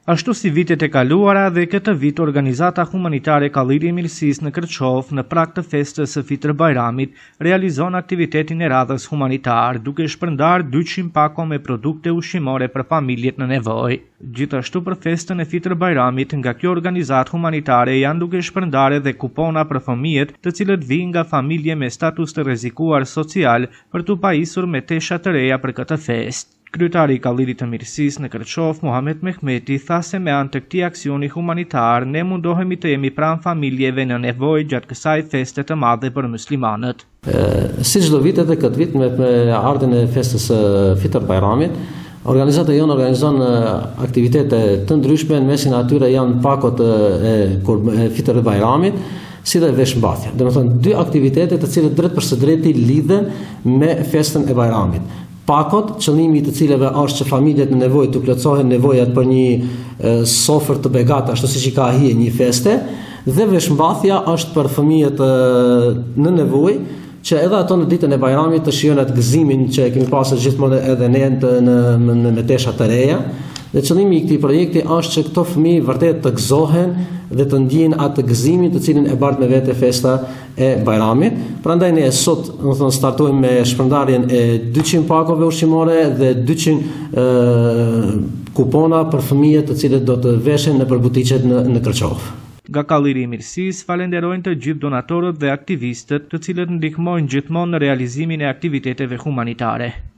Ashtu si vitet e kaluara dhe këtë vit organizata humanitare Kalliri i Mirësisë në Kërçov në prag të festës së Fitër Bajramit realizon aktivitetin e radhës humanitar duke shpërndar 200 pako me produkte ushqimore për familjet në nevojë. Gjithashtu për festën e Fitër Bajramit nga kjo organizatë humanitare janë duke shpërndar edhe kupona për fëmijët të cilët vijnë nga familje me status të rrezikuar social për t'u pajisur me tesha të reja për këtë festë. Kryetari i Kallirit të Mirësisë në Kërçov, Muhamet Mehmeti, tha se me anë të këtij aksioni humanitar ne mundohemi të jemi pranë familjeve në nevojë gjatë kësaj feste të madhe për muslimanët. Si çdo vit edhe këtë vit me ardhen e festës së Fitër Bajramit, organizata jonë organizon aktivitete të ndryshme, në mesin atyre janë pakot e Fitër Bajramit, si dhe veshmbathja. Domethënë dy aktivitete të cilët drejt për së drejti lidhen me festën e Bajramit. Pakot, qëllimi i të cileve është që familjet në nevojë të plotësohen nevojat për një sofër të begatë, ashtu siç i ka hije një feste, dhe veshmbathja është për fëmijët në nevojë, që edhe ato në ditën e Bajramit të shijojnë atë gëzimin që kemi pasur gjithmonë edhe ne në tesha të reja. Dhe qëllimi i këtij projekti është që këto fëmijë vërtet të gëzohen dhe të ndjejnë atë gëzimin të cilin e bart me vete festa e Bajramit. Prandaj ne sot, startojmë me shpërndarjen e 200 pakove ushqimore dhe 200 kupona për fëmijët të cilët do të veshen në butiqet në Kërçov. Nga Kalliri i Mirësisë falenderojnë të gjithë donatorët dhe aktivistët të cilët ndihmojnë gjithmonë në realizimin e aktiviteteve humanitare.